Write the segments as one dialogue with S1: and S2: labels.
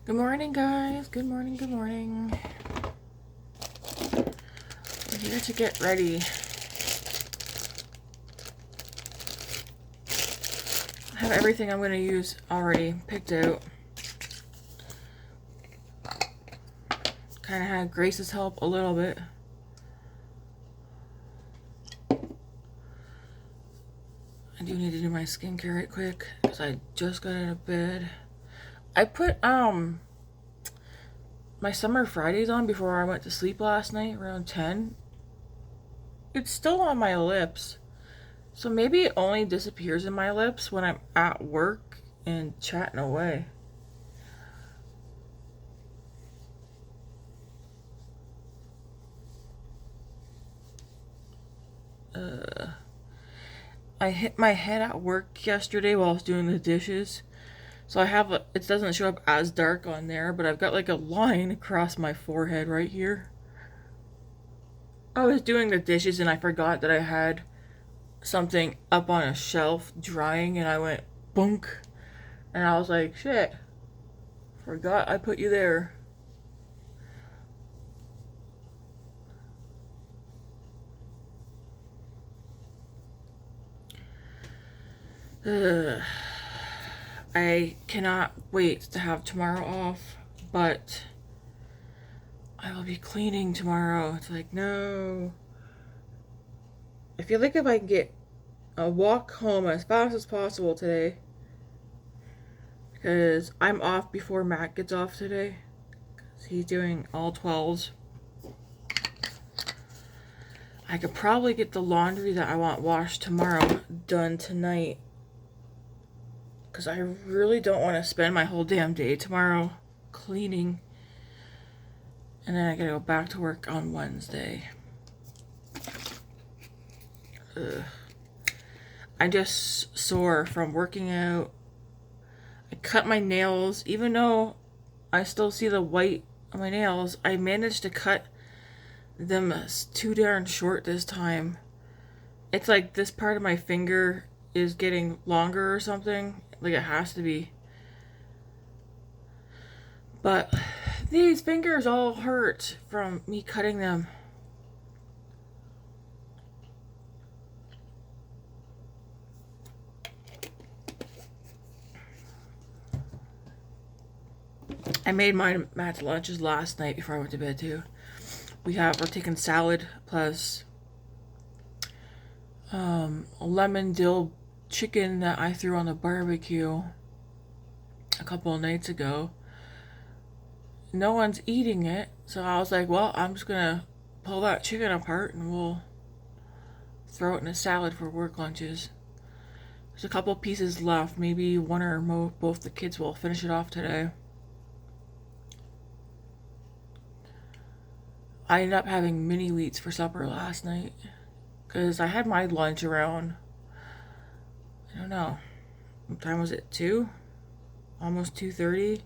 S1: Good morning, guys. Good morning, good morning. We're here to get ready. I have everything I'm going to use already picked out. Kind of had Grace's help a little bit. I do need to do my skincare right quick because I just got out of bed. I put my Summer Fridays on before I went to sleep last night around 10. It's still on my lips. So maybe it only disappears in my lips when I'm at work and chatting away. I hit my head at work yesterday while I was doing the dishes. So it doesn't show up as dark on there, but I've got like a line across my forehead right here. I was doing the dishes and I forgot that I had something up on a shelf drying and I went bunk. And I was like, shit, forgot I put you there. I cannot wait to have tomorrow off, but I will be cleaning tomorrow. It's like, no. I feel like if I can get a walk home as fast as possible today, because I'm off before Matt gets off today, because he's doing all 12s. I could probably get the laundry that I want washed tomorrow done tonight, because I really don't want to spend my whole damn day tomorrow cleaning. And then I gotta go back to work on Wednesday. Ugh. I'm just sore from working out. I cut my nails. Even though I still see the white on my nails, I managed to cut them too darn short this time. It's like this part of my finger is getting longer or something. Like it has to be. But these fingers all hurt from me cutting them. I made Matt's lunches last night before I went to bed too. We're taking salad plus lemon dill chicken that I threw on the barbecue a couple of nights ago. No one's eating it, so I was like, well, I'm just gonna pull that chicken apart and we'll throw it in a salad for work lunches. There's a couple pieces left. Maybe one or both the kids will finish it off today. I ended up having mini wheats for supper last night because I had my lunch around, I don't know, what time was it? 2? Almost 2:30.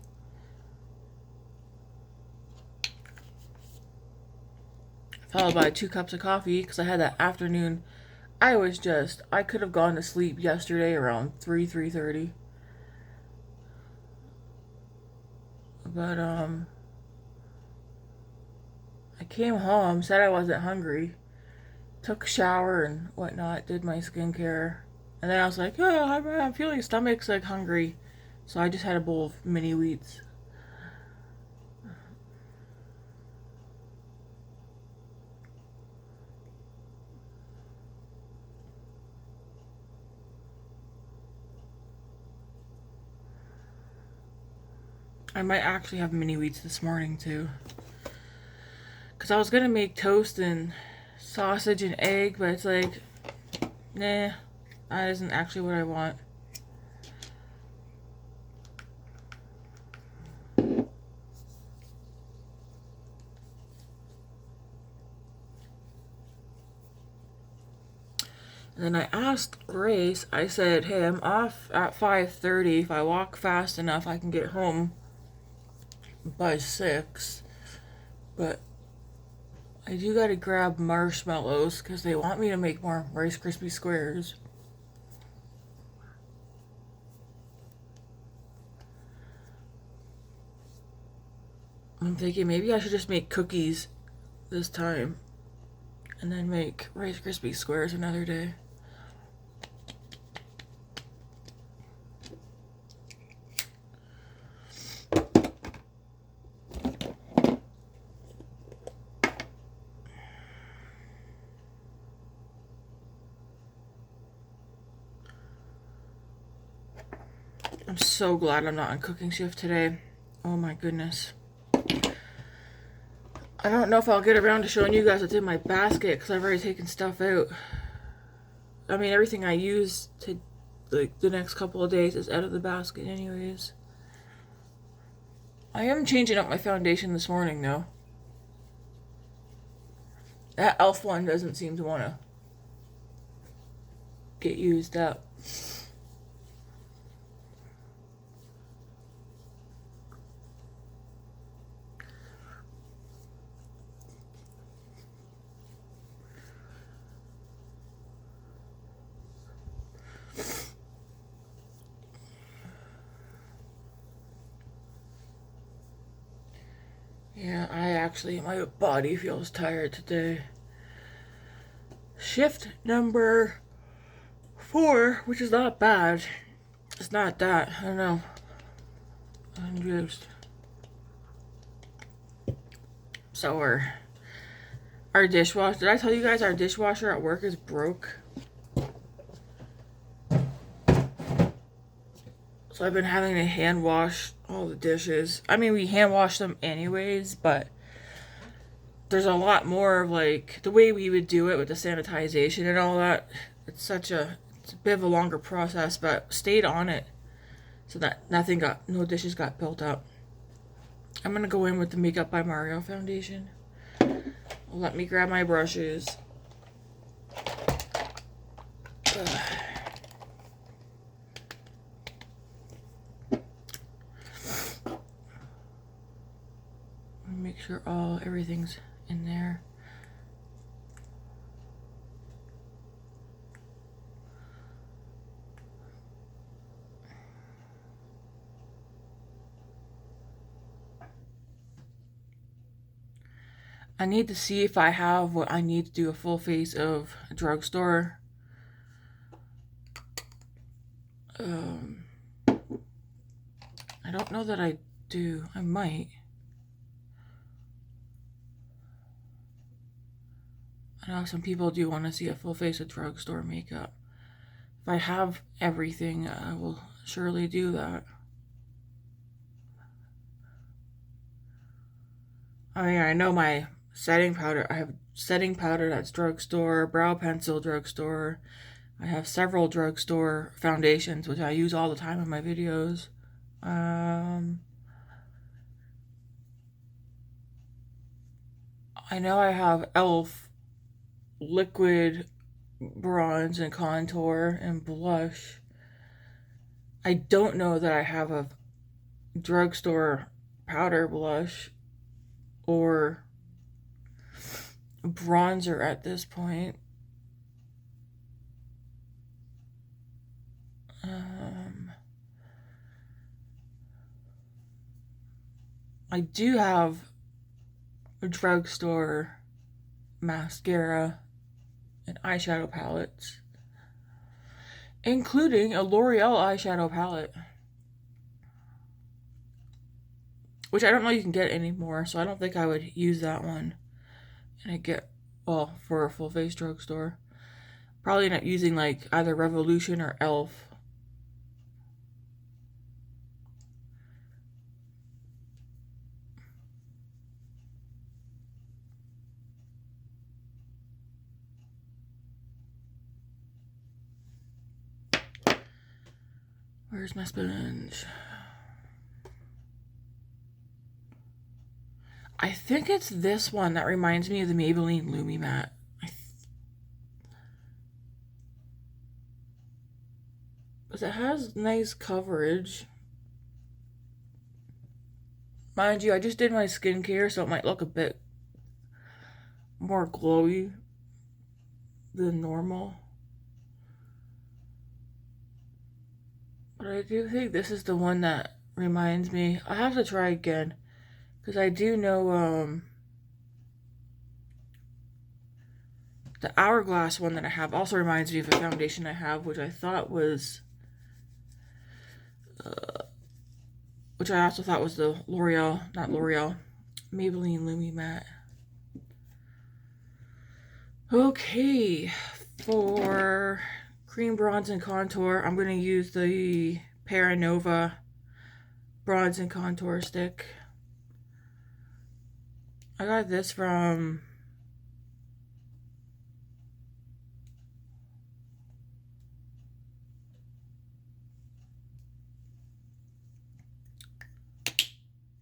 S1: Followed by 2 cups of coffee because I had that afternoon. I could have gone to sleep yesterday around 3:30. But I came home, said I wasn't hungry, took a shower and whatnot, did my skincare, and then I was like, oh, I'm feeling stomach's like hungry, so I just had a bowl of mini wheats. I might actually have mini wheats this morning too, because I was gonna make toast and sausage and egg, but it's like, nah, that isn't actually what I want. And then I asked Grace, I said, hey, I'm off at 5:30. If I walk fast enough, I can get home by 6. But I do gotta grab marshmallows because they want me to make more Rice Krispie squares. I'm thinking maybe I should just make cookies this time and then make Rice Krispie squares another day. I'm so glad I'm not on cooking shift today. Oh my goodness. I don't know if I'll get around to showing you guys what's in my basket because I've already taken stuff out. I mean, everything I use to like the next couple of days is out of the basket anyways. I am changing up my foundation this morning though. That e.l.f. one doesn't seem to want to get used up. Yeah, my body feels tired today. Shift number 4, which is not bad. It's not that. I don't know. I'm just... So our dishwasher... Did I tell you guys our dishwasher at work is broke? So I've been having to hand wash all the dishes. I mean, we hand wash them anyways, but there's a lot more of like the way we would do it with the sanitization and all that. It's a bit of a longer process, but stayed on it so that no dishes got built up. I'm gonna go in with the Makeup by Mario foundation. Let me grab my brushes. Make sure everything's in there. I need to see if I have what I need to do a full face of a drugstore. I don't know that I do. I might. I know some people do want to see a full face of drugstore makeup. If I have everything, I will surely do that. I mean, I know my setting powder. I have setting powder that's drugstore, brow pencil drugstore. I have several drugstore foundations, which I use all the time in my videos. I know I have e.l.f. liquid bronze and contour and blush. I don't know that I have a drugstore powder blush or bronzer at this point. I do have a drugstore mascara and eyeshadow palettes, including a L'Oreal eyeshadow palette, which I don't know you can get anymore, so I don't think I would use that one. And I get, well, for a full face drugstore. Probably not using like either Revolution or e.l.f. Where's my sponge? I think it's this one that reminds me of the Maybelline Lumi Matte. Because it has nice coverage. Mind you, I just did my skincare, so it might look a bit more glowy than normal. But I do think this is the one that reminds me. I have to try again Because I do know the Hourglass one that I have also reminds me of a foundation I have, which I thought was, which I also thought was the L'Oreal, not L'Oreal, Maybelline Lumi Matte. Okay, for cream bronze and contour, I'm going to use the Pearnova bronze and contour stick. I got this from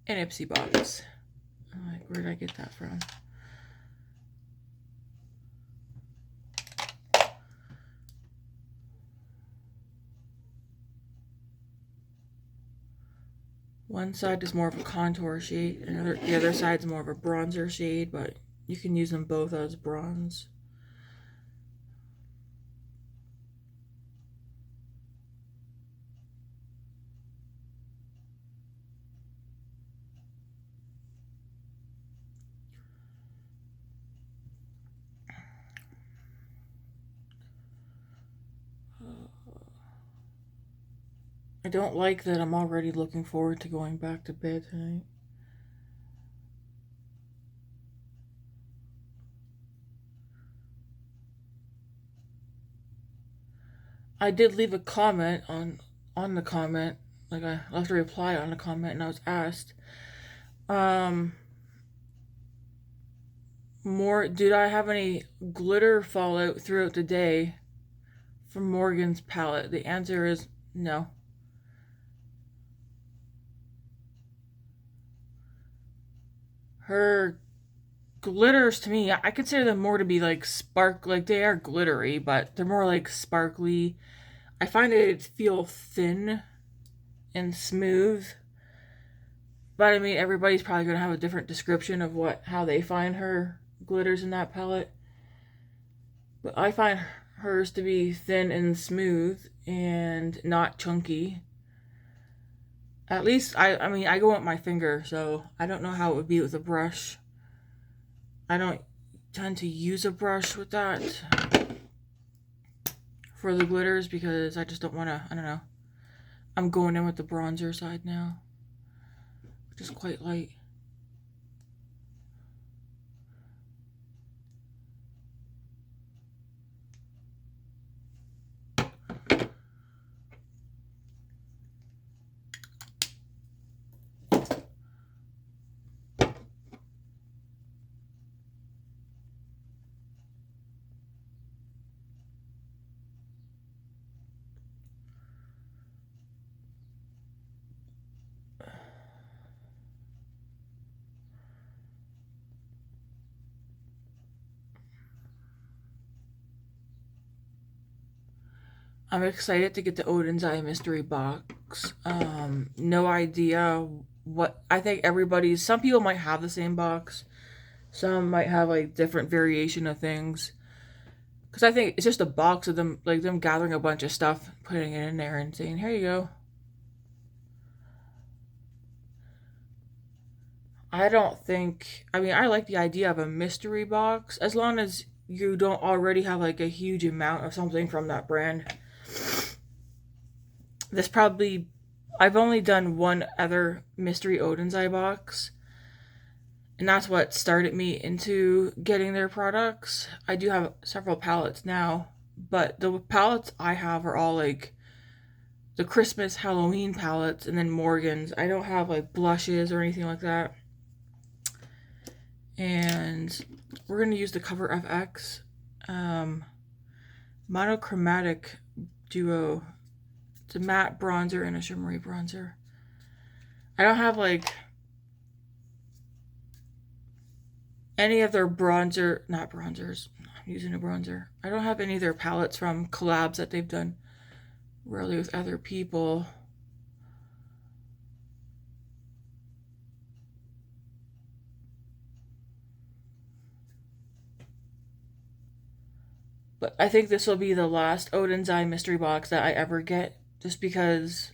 S1: an Ipsy box. I'm like, where did I get that from? One side is more of a contour shade, and the other side is more of a bronzer shade, but you can use them both as bronze. I don't like that I'm already looking forward to going back to bed tonight. I did leave a comment on the comment, like I left a reply on the comment, and I was asked, did I have any glitter fallout throughout the day from Morgan's palette? The answer is no. Her glitters, to me, I consider them more to be like like they are glittery, but they're more like sparkly. I find it feel thin and smooth. But I mean, everybody's probably gonna have a different description of how they find her glitters in that palette. But I find hers to be thin and smooth and not chunky. At least, I mean, I go with my finger, so I don't know how it would be with a brush. I don't tend to use a brush with that for the glitters because I just don't want to, I don't know. I'm going in with the bronzer side now, which is quite light. I'm excited to get the Odin's Eye mystery box. No idea what, I think some people might have the same box. Some might have like different variation of things. Because I think it's just a box of them, like them gathering a bunch of stuff, putting it in there and saying, here you go. I like the idea of a mystery box as long as you don't already have like a huge amount of something from that brand. I've only done one other mystery Odin's Eye box, and that's what started me into getting their products. I do have several palettes now, but the palettes I have are all like the Christmas Halloween palettes and then Morgan's. I don't have like blushes or anything like that. And we're going to use the Cover FX Monochromatic Duo. It's a matte bronzer and a shimmery bronzer. I don't have like any of their not bronzers. I'm using a bronzer. I don't have any of their palettes from collabs that they've done really with other people. But I think this will be the last Odin's Eye mystery box that I ever get, just because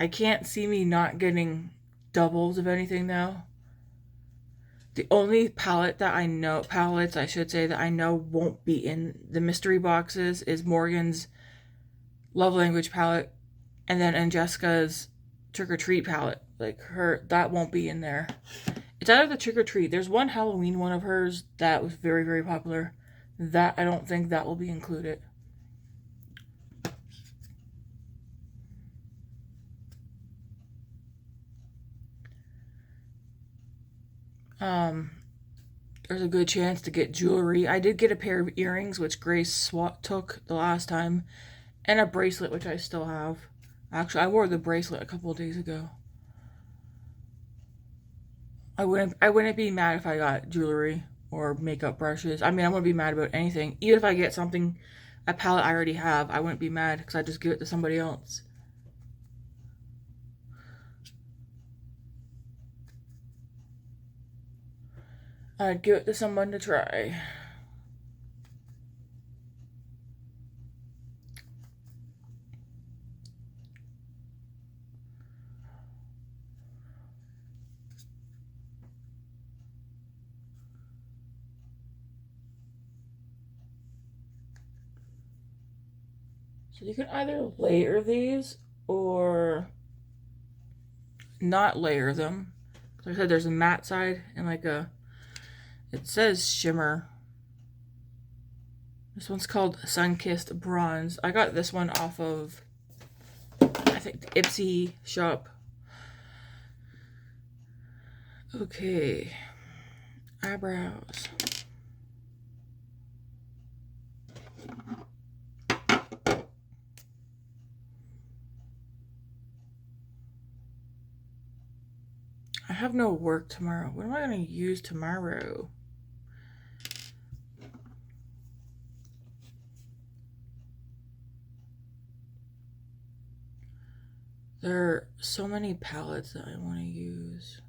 S1: I can't see me not getting doubles of anything now. The only palettes I should say, that I know won't be in the mystery boxes is Morgan's Love Language palette, and then Angelica's Trick or Treat palette. Like that won't be in there. It's either the Trick or Treat. There's one Halloween one of hers that was very, very popular. That I don't think that will be included. There's a good chance to get jewelry. I did get a pair of earrings, which Grace took the last time, and a bracelet, which I still have. Actually, I wore the bracelet a couple of days ago. I wouldn't be mad if I got jewelry or makeup brushes. I mean, I wouldn't be mad about anything. Even if I get something, a palette I already have, I wouldn't be mad because I just give it to somebody else. I'd give it to someone to try. So you can either layer these or not layer them. Like I said, there's a matte side and like a, it says shimmer. This one's called SunKissed Bronze. I got this one off of, I think, the Ipsy shop. Okay. Eyebrows. I have no work tomorrow. What am I going to use tomorrow? There are so many palettes that I want to use.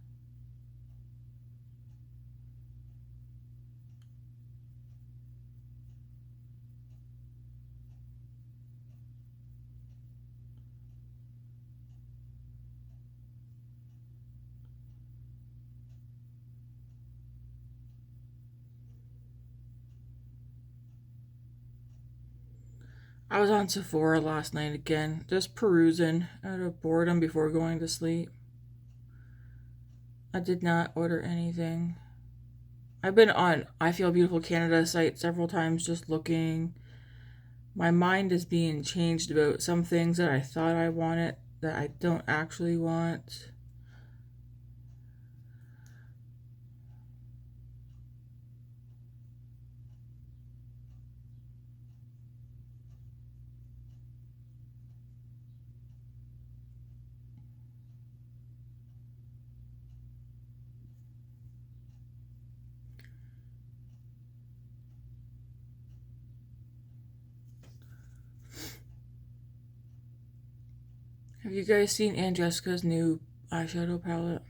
S1: I was on Sephora last night again, just perusing out of boredom before going to sleep. I did not order anything. I've been on I Feel Beautiful Canada site several times just looking. My mind is being changed about some things that I thought I wanted that I don't actually want. Have you guys seen Angelica's new eyeshadow palette?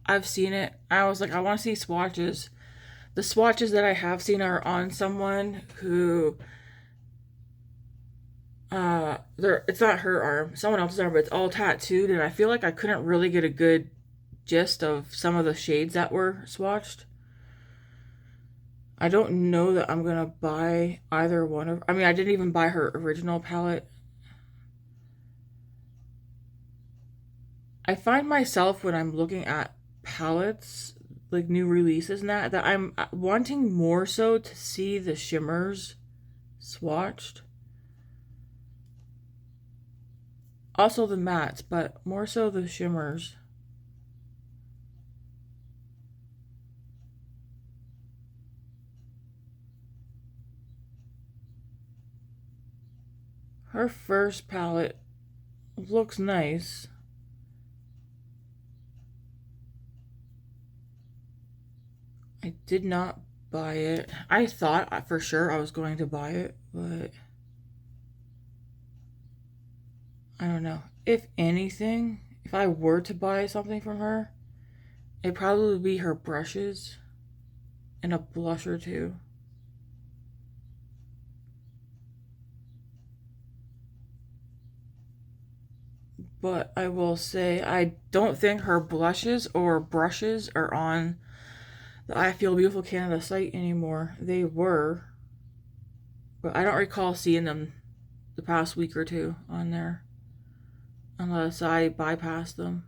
S1: I've seen it. I was like, I want to see swatches. The swatches that I have seen are on someone who, it's not her arm, someone else's arm, but it's all tattooed, and I feel like I couldn't really get a good gist of some of the shades that were swatched. I don't know that I'm gonna buy either one of, I mean, I didn't even buy her original palette. I find myself when I'm looking at palettes, like new releases and that I'm wanting more so to see the shimmers swatched. Also the mattes, but more so the shimmers. Her first palette looks nice. I did not buy it. I thought for sure I was going to buy it, but I don't know. If anything, if I were to buy something from her, it'd probably be her brushes and a blush or two. But I will say, I don't think her blushes or brushes are on the I Feel Beautiful Canada site anymore. They were, but I don't recall seeing them the past week or two on there, unless I bypassed them.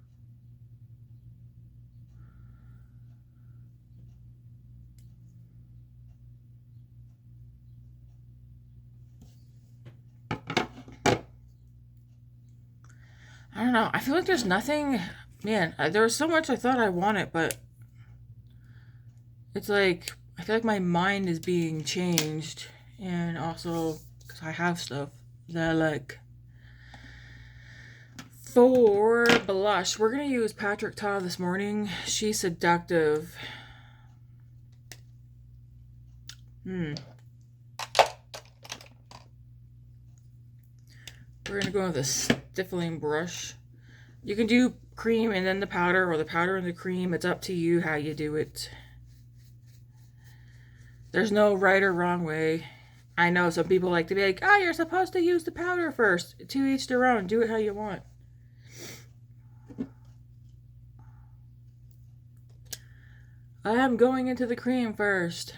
S1: I don't know. I feel like there's nothing. Man, there was so much I thought I wanted, but it's like I feel like my mind is being changed, and also because I have stuff that I like. For blush, we're gonna use Patrick Ta this morning. She's Seductive. We're gonna go with a stiffling brush. You can do cream and then the powder, or the powder and the cream. It's up to you how you do it. There's no right or wrong way. I know some people like to be like, oh, you're supposed to use the powder first. To each their own. Do it how you want. I am going into the cream first.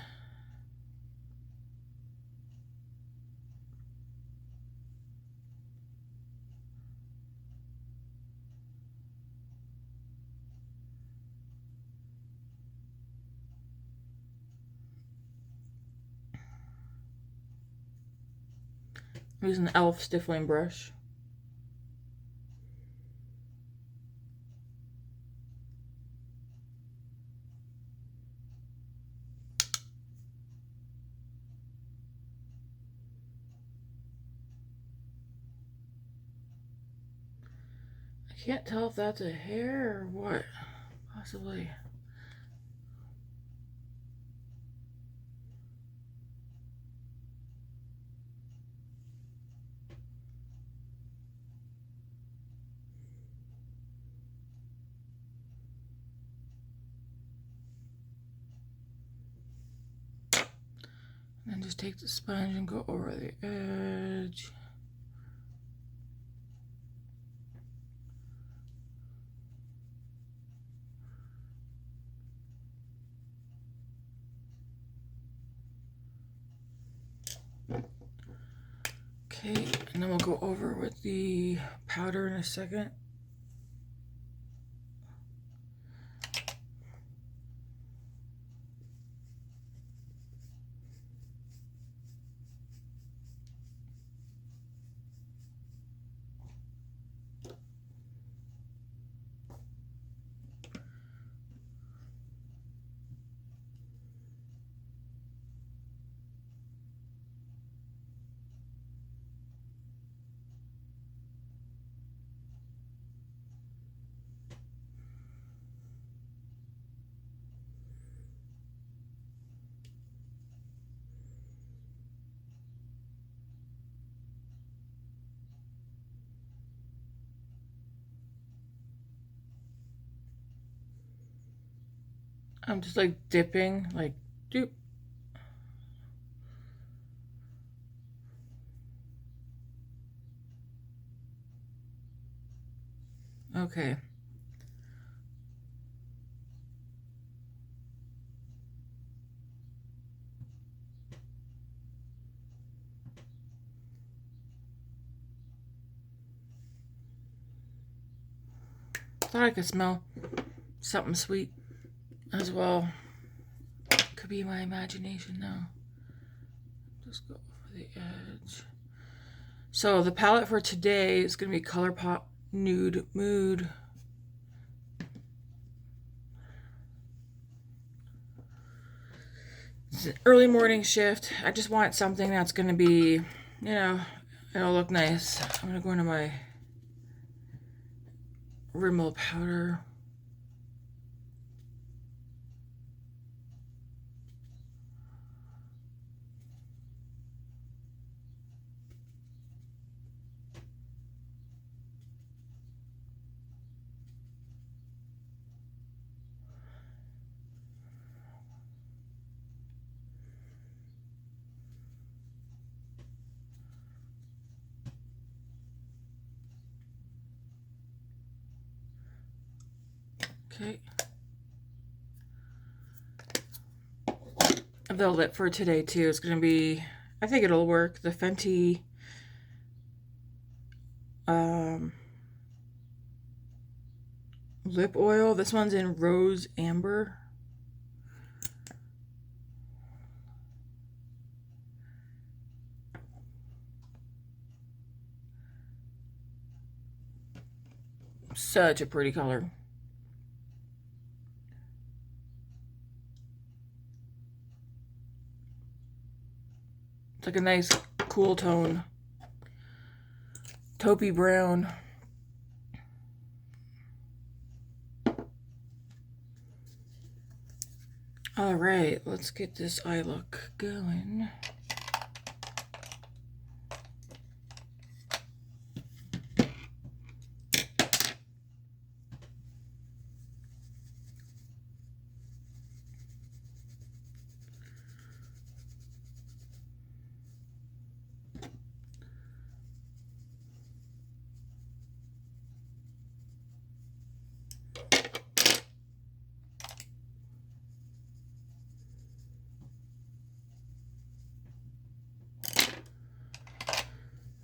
S1: I'm using an e.l.f. stiffling brush. I can't tell if that's a hair or what. Possibly. And then just take the sponge and go over the edge. Okay, and then we'll go over with the powder in a second. I'm just like dipping, like doop. Okay. Thought I could smell something sweet as well. Could be my imagination now. Just go over the edge. So the palette for today is going to be Colorpop Nude Mood. It's an early morning shift. I just want something that's going to be, you know, it'll look nice. I'm going to go into my Rimmel powder. Okay. The lip for today too is going to be, I think it'll work, the Fenty lip oil. This one's in Rose Amber. Such a pretty color. It's like a nice cool tone. Taupey brown. All right, let's get this eye look going.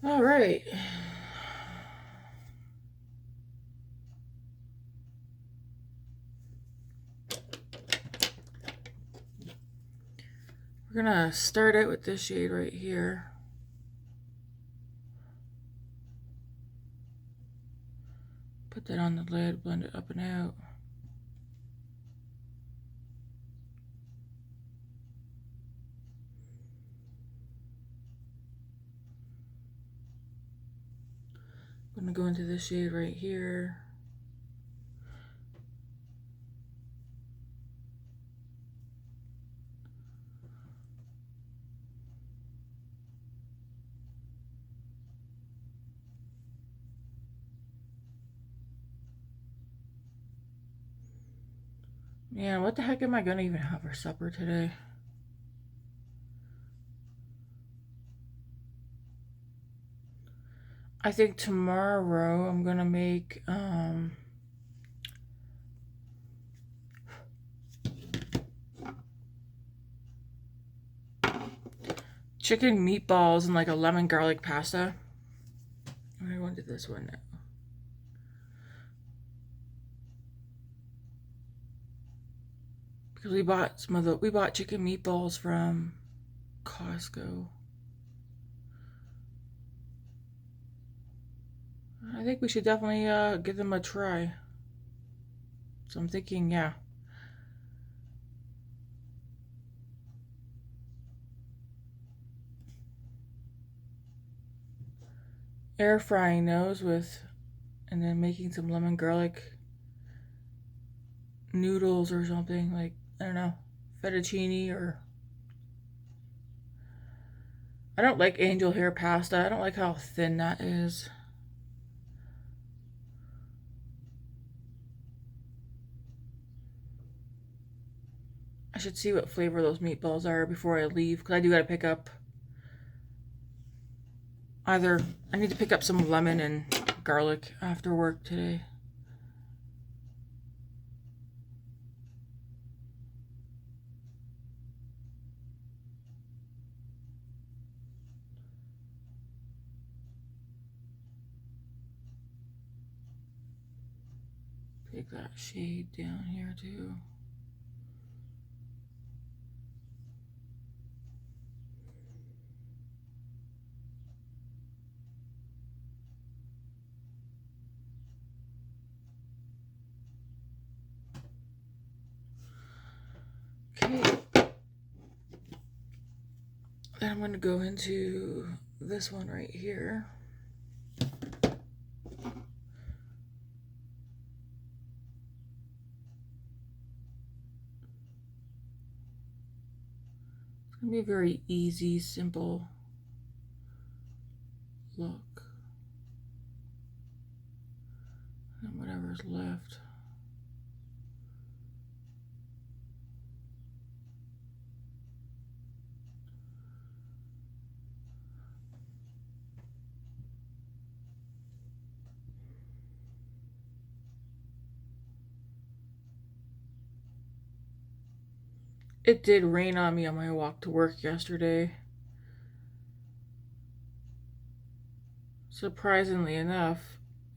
S1: All right. We're gonna start out with this shade right here. Put that on the lid, blend it up and out. I'm gonna go into this shade right here. Man, what the heck am I gonna even have for supper today? I think tomorrow I'm gonna make chicken meatballs and like a lemon garlic pasta. I'm gonna go into this one now. Because we bought chicken meatballs from Costco. I think we should definitely give them a try. So I'm thinking, yeah. Air frying those with, and then making some lemon garlic noodles or something, like, I don't know, fettuccine or... I don't like angel hair pasta. I don't like how thin that is. I should see what flavor those meatballs are before I leave, because I do gotta pick up either, I need to pick up some lemon and garlic after work today. Take that shade down here too. Okay. Then I'm going to go into this one right here. It's going to be a very easy, simple look. And whatever's left. It did rain on me on my walk to work yesterday. Surprisingly enough,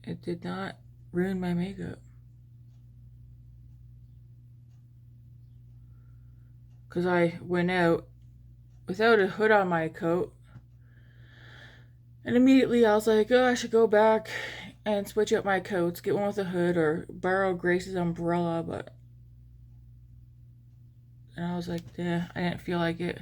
S1: it did not ruin my makeup. Because I went out without a hood on my coat. And immediately I was like, oh, I should go back and switch up my coats, get one with a hood, or borrow Grace's umbrella. And I was like, yeah, I didn't feel like it.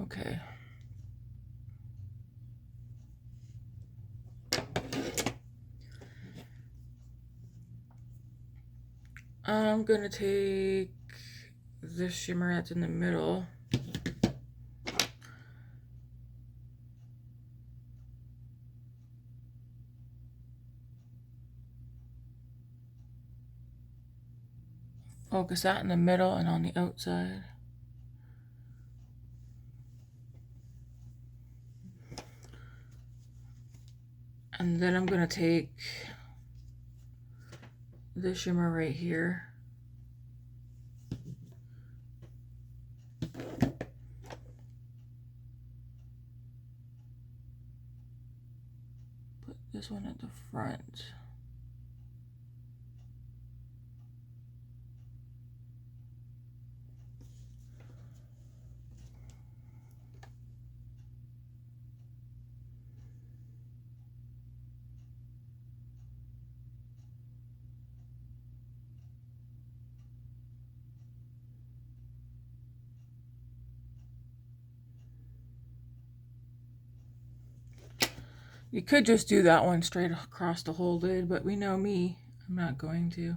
S1: Okay. I'm gonna take this shimmer that's in the middle. Focus that in the middle and on the outside. And then I'm gonna take this shimmer right here. Put this one at the front. You could just do that one straight across the whole lid, but we know me, I'm not going to.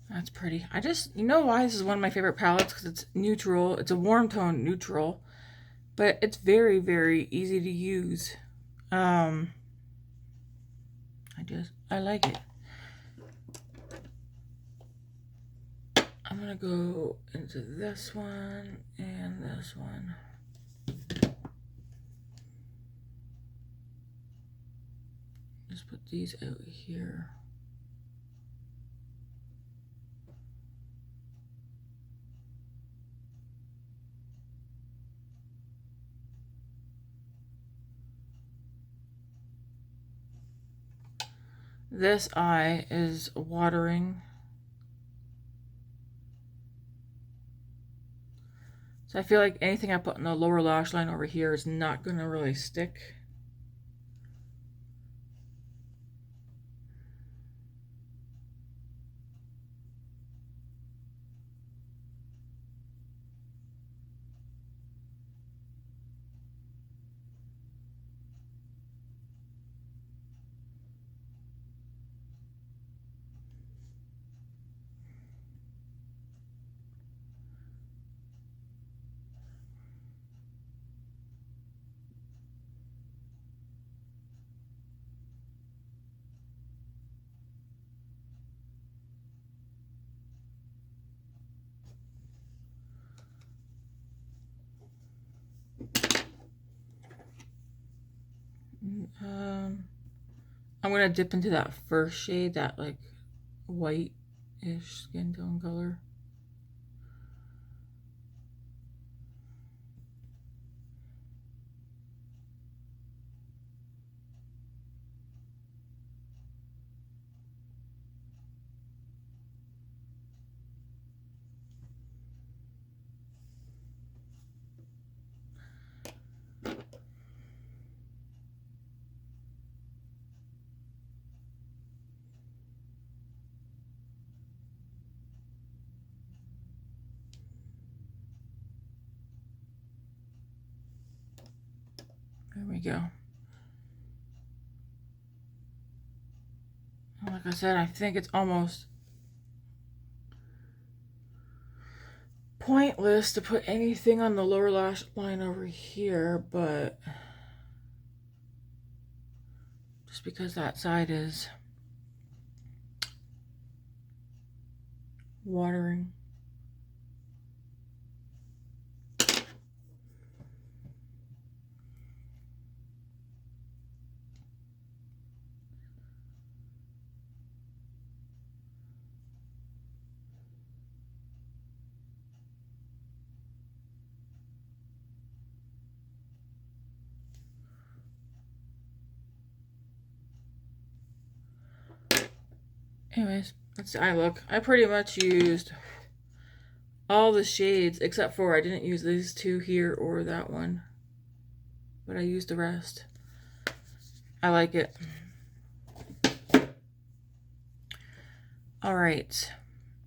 S1: That's pretty. You know why this is one of my favorite palettes? Because it's neutral. It's a warm tone neutral, but it's very, very easy to use. I like it. I'm gonna go into this one and this one. Just put these out here. This eye is watering. So I feel like anything I put in the lower lash line over here is not going to really stick. I'm going to dip into that first shade, that like white-ish skin tone color. There we go. Like I said, I think it's almost pointless to put anything on the lower lash line over here, but just because that side is watering. Anyways, that's the eye look. I pretty much used all the shades except for I didn't use these two here or that one, but I used the rest. I like it. All right,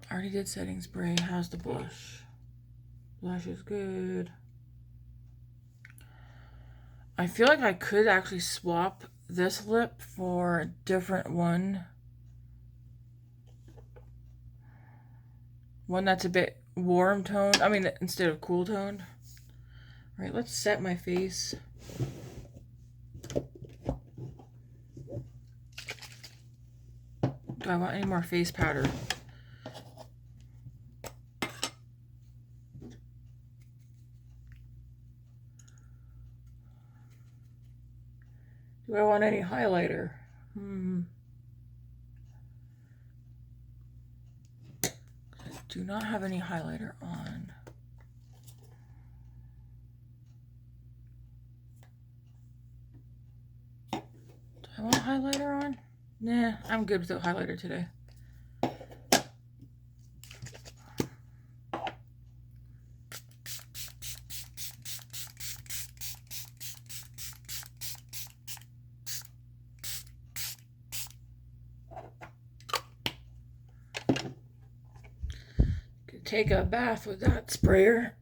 S1: I already did setting spray. How's the blush? Blush is good. I feel like I could actually swap this lip for a different one. One that's a bit warm toned. I mean, instead of cool toned. All right, let's set my face. Do I want any more face powder? Do I want any highlighter? Do not have any highlighter on. Do I want highlighter on? Nah, I'm good without highlighter today. Take a bath with that sprayer.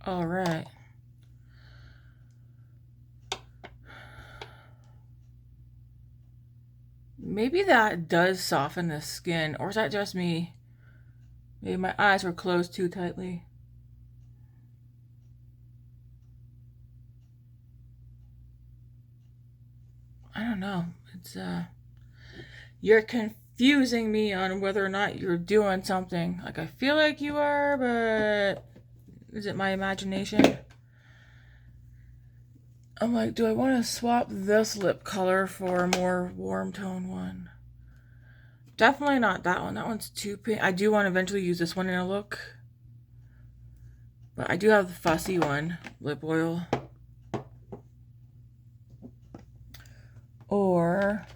S1: All right. Maybe that does soften the skin, or is that just me? Maybe my eyes were closed too tightly. I don't know. It's you're confusing me on whether or not you're doing something. Like I feel like you are, but is it my imagination? I'm like, do I want to swap this lip color for a more warm tone one? Definitely not that one. That one's too pink. I do want to eventually use this one in a look. But I do have the fussy one, lip oil. Or.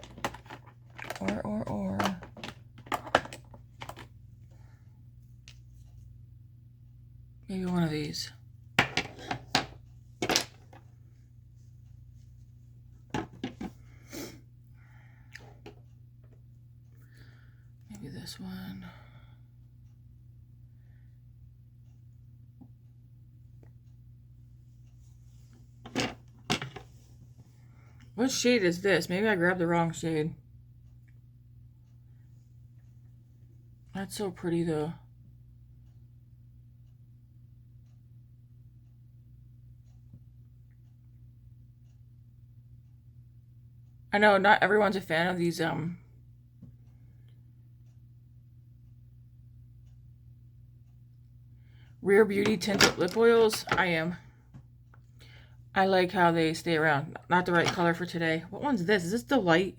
S1: Maybe one of these. Maybe this one. What shade is this? Maybe I grabbed the wrong shade. That's so pretty though. I know not everyone's a fan of these Rare Beauty tinted lip oils. I am. I like how they stay around. Not the right color for today. What one's this? Is this Delight?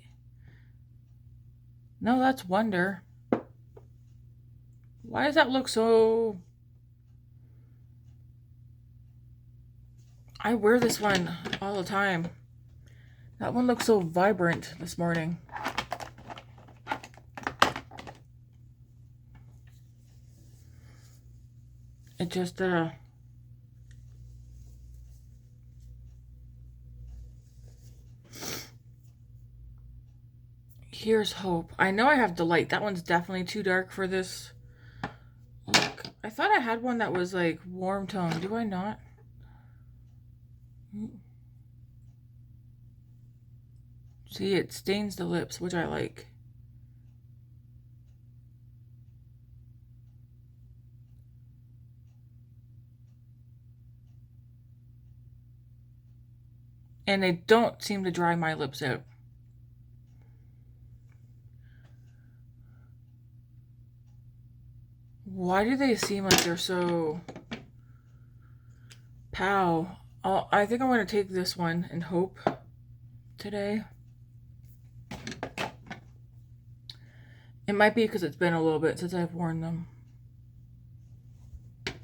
S1: No, that's Wonder. Why does that look so... I wear this one all the time. That one looks so vibrant this morning. It just, Here's Hope. I know I have Delight. That one's definitely too dark for this look. I thought I had one that was like warm tone. Do I not? See, it stains the lips, which I like. And they don't seem to dry my lips out. Why do they seem like they're so... Pow. I think I'm going to take this one and Hope today. It might be because it's been a little bit since I've worn them.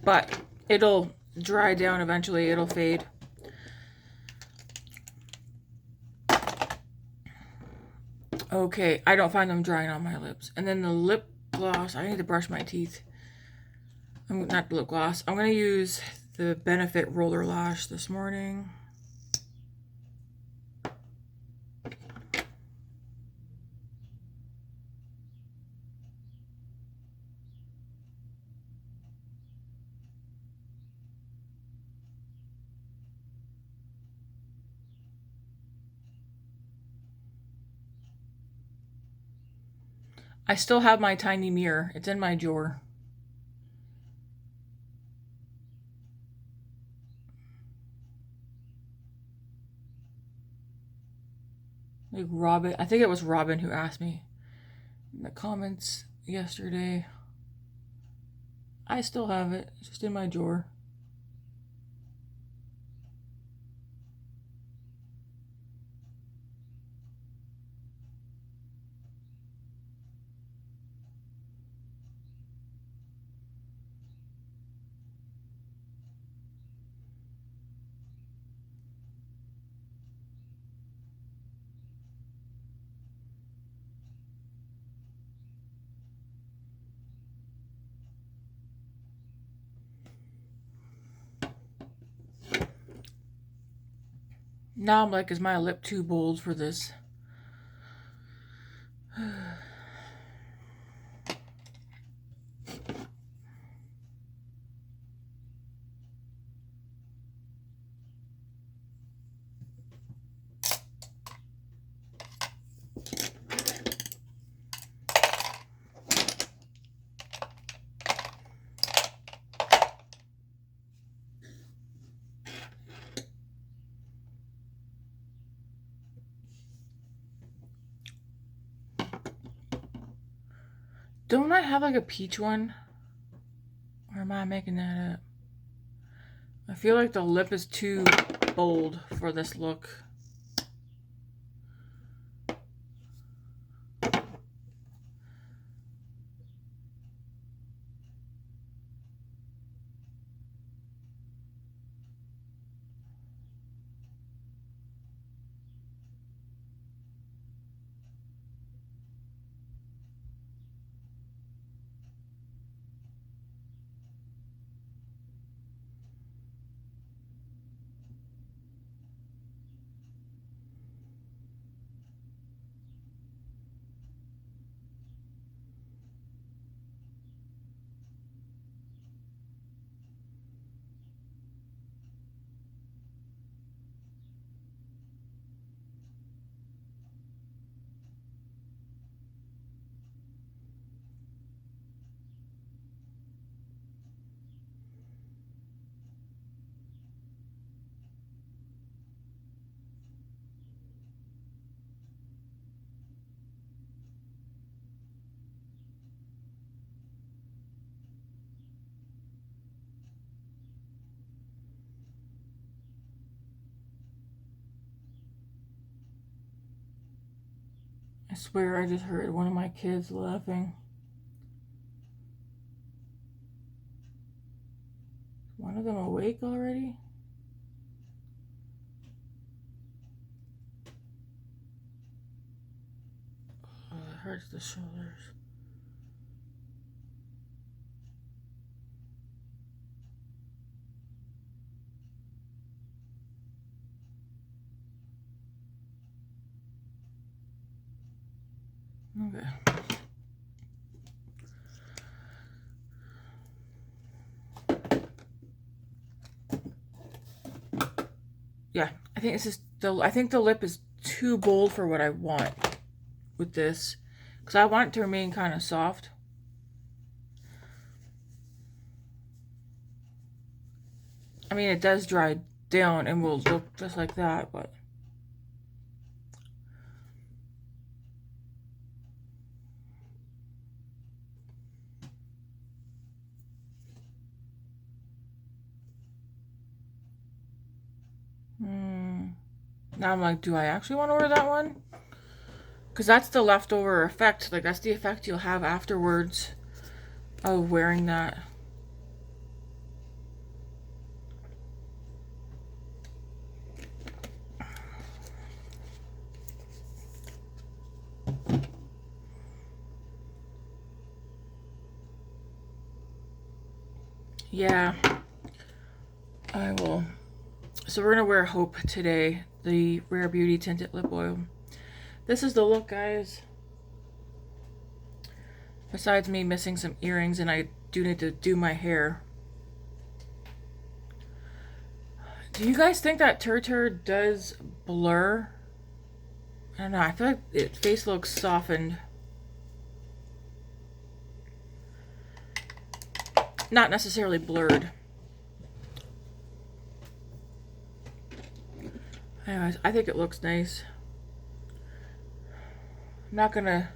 S1: But it'll dry down eventually. It'll fade. Okay, I don't find them drying on my lips. And then the lip gloss, I need to brush my teeth. Not the lip gloss. I'm going to use the Benefit Rollerlash this morning. I still have my tiny mirror. It's in my drawer. Like Robin, I think it was Robin who asked me in the comments yesterday. I still have it. It's just in my drawer. Now I'm like, is my lip too bold for this? Don't I have like a peach one? Or am I making that up? I feel like the lip is too bold for this look. I swear I just heard one of my kids laughing. Is one of them awake already? Oh, it hurts the shoulders. Okay. Yeah, I think I think the lip is too bold for what I want with this, because I want it to remain kind of soft. I mean, it does dry down and will look just like that, but now I'm like, do I actually want to wear that one? Because that's the leftover effect. Like, that's the effect you'll have afterwards of wearing that. Yeah, I will. So we're gonna wear Hope today, the Rare Beauty Tinted Lip Oil. This is the look, guys. Besides me missing some earrings, and I do need to do my hair. Do you guys think that Turtur does blur? I don't know, I feel like its face looks softened. Not necessarily blurred. Anyways, I think it looks nice. I'm not gonna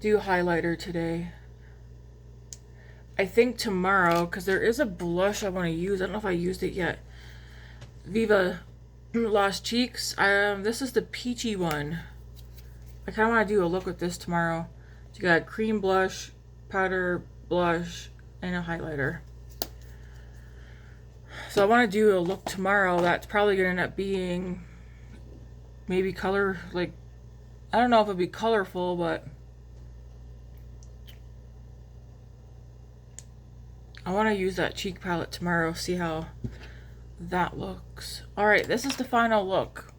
S1: do highlighter today. I think tomorrow, because there is a blush I want to use. I don't know if I used it yet. Viva Lost Cheeks. This is the peachy one. I kind of want to do a look with this tomorrow. So you got cream blush, powder blush, and a highlighter. So I want to do a look tomorrow that's probably going to end up being maybe color, like, I don't know if it'll be colorful, but I want to use that cheek palette tomorrow, see how that looks. Alright, this is the final look.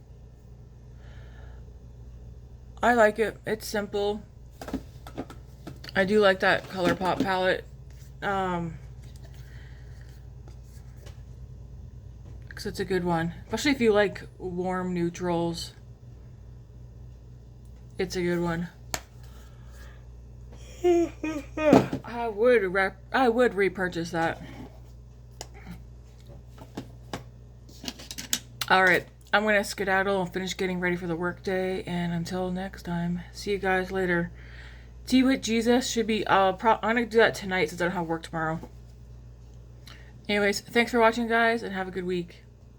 S1: I like it. It's simple. I do like that Colorpop palette. Because it's a good one. Especially if you like warm neutrals. It's a good one. I would repurchase that. Alright, I'm going to skedaddle and finish getting ready for the workday. And until next time, see you guys later. Tea with Jesus should be, I'm going to do that tonight since I don't have work tomorrow. Anyways, thanks for watching, guys, and have a good week.